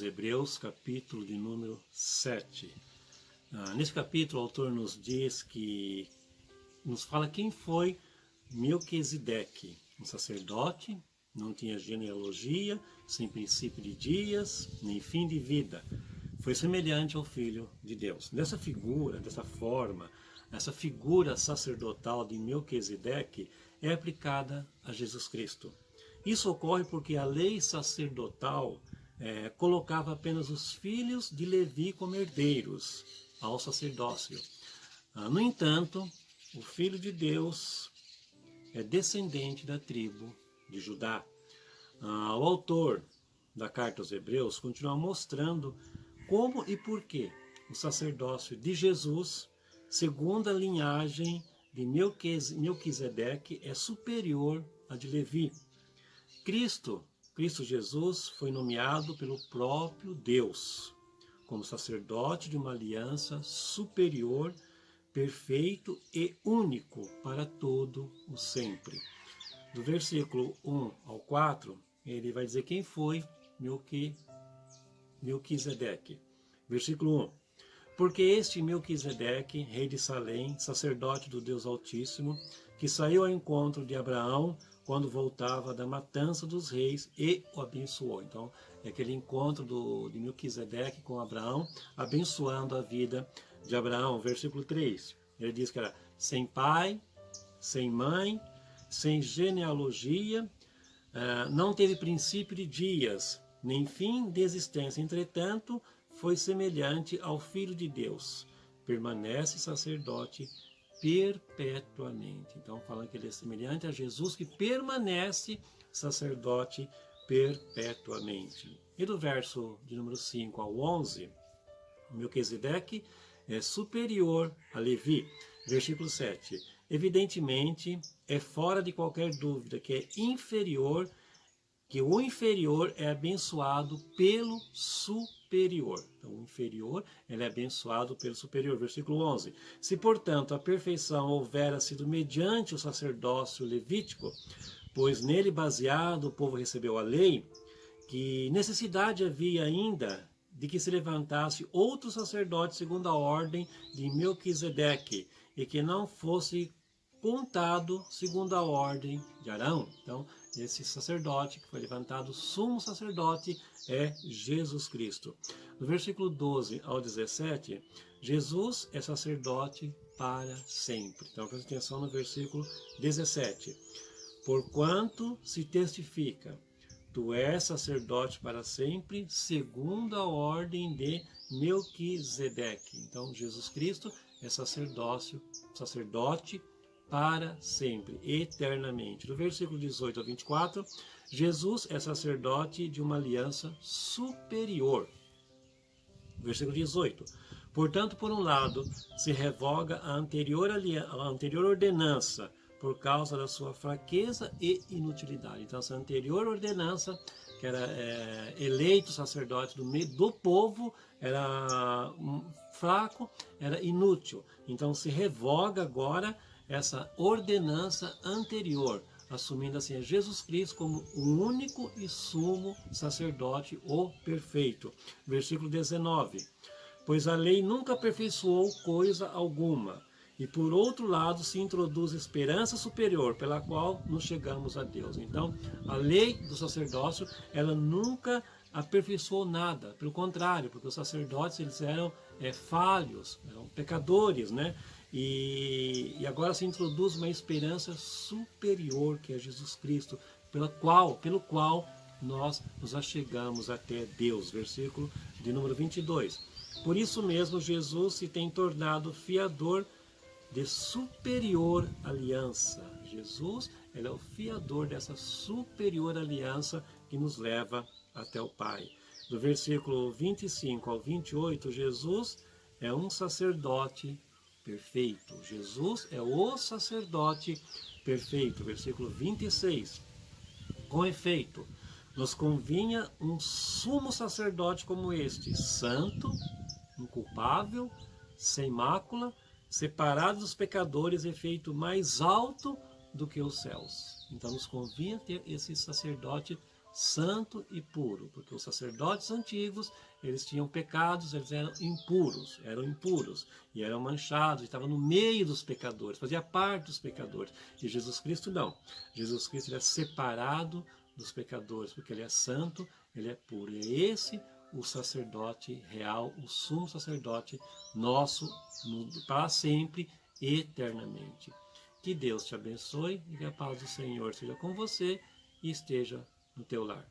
Hebreus, capítulo de número 7. Nesse capítulo, o autor nos fala quem foi Melquisedeque, um sacerdote, não tinha genealogia, sem princípio de dias, nem fim de vida. Foi semelhante ao Filho de Deus. Dessa figura, dessa forma, essa figura sacerdotal de Melquisedeque é aplicada a Jesus Cristo. Isso ocorre porque a lei sacerdotal colocava apenas os filhos de Levi como herdeiros ao sacerdócio. No entanto, o Filho de Deus é descendente da tribo de Judá. O autor da carta aos Hebreus continua mostrando como e por que o sacerdócio de Jesus, segundo a linhagem de Melquisedeque, é superior à de Levi. Cristo Jesus foi nomeado pelo próprio Deus como sacerdote de uma aliança superior, perfeito e único para todo o sempre. Do versículo 1 ao 4, ele vai dizer quem foi Melquisedeque. Versículo 1. Porque este Melquisedeque, rei de Salém, sacerdote do Deus Altíssimo, que saiu ao encontro de Abraão quando voltava da matança dos reis e o abençoou. Então, é aquele encontro de Melquisedeque com Abraão, abençoando a vida de Abraão. Versículo 3, ele diz que era sem pai, sem mãe, sem genealogia, não teve princípio de dias, nem fim de existência. Entretanto, foi semelhante ao Filho de Deus. Permanece sacerdote perpetuamente. Então, falando que ele é semelhante a Jesus, que permanece sacerdote perpetuamente. E do verso de número 5 ao 11, Melquisedeque é superior a Levi. Versículo 7. Evidentemente, é fora de qualquer dúvida que é inferior, que o inferior é abençoado pelo superior. Então, o inferior ele é abençoado pelo superior. Versículo 11. Se, portanto, a perfeição houvera sido mediante o sacerdócio levítico, pois nele baseado o povo recebeu a lei, que necessidade havia ainda de que se levantasse outro sacerdote segundo a ordem de Melquisedeque, e que não fosse contado segundo a ordem de Arão. Então, esse sacerdote que foi levantado, sumo sacerdote, é Jesus Cristo. No versículo 12 ao 17, Jesus é sacerdote para sempre. Então, presta atenção no versículo 17. Porquanto se testifica, tu és sacerdote para sempre, segundo a ordem de Melquisedeque. Então, Jesus Cristo é sacerdote para sempre, eternamente. Do versículo 18 ao 24, Jesus é sacerdote de uma aliança superior. Versículo 18. Portanto, por um lado, se revoga a anterior ordenança por causa da sua fraqueza e inutilidade. Então, essa anterior ordenança, que era eleito sacerdote do povo, era fraco, era inútil. Então, se revoga agora essa ordenança anterior, assumindo assim a Jesus Cristo como o único e sumo sacerdote, o perfeito. Versículo 19. Pois a lei nunca aperfeiçoou coisa alguma, e por outro lado se introduz esperança superior, pela qual nos chegamos a Deus. Então, a lei do sacerdócio, ela nunca aperfeiçoou nada, pelo contrário, porque os sacerdotes eles eram falhos, eram pecadores, né? E agora se introduz uma esperança superior, que é Jesus Cristo, pelo qual nós nos achegamos até Deus. Versículo de número 22. Por isso mesmo Jesus se tem tornado fiador de superior aliança. Jesus ele é o fiador dessa superior aliança que nos leva até o Pai. Do versículo 25 ao 28, Jesus é um sacerdote perfeito. Jesus é o sacerdote perfeito. Versículo 26. Com efeito, nos convinha um sumo sacerdote como este, santo, inculpável, sem mácula, separado dos pecadores e feito mais alto do que os céus. Então nos convinha ter esse sacerdote santo e puro, porque os sacerdotes antigos, eles tinham pecados, eles eram impuros, e eram manchados, e estavam no meio dos pecadores, fazia parte dos pecadores. E Jesus Cristo não. Jesus Cristo ele é separado dos pecadores, porque ele é santo, ele é puro. E é esse o sacerdote real, o sumo sacerdote nosso, para sempre, eternamente. Que Deus te abençoe e que a paz do Senhor seja com você e esteja no teu lar.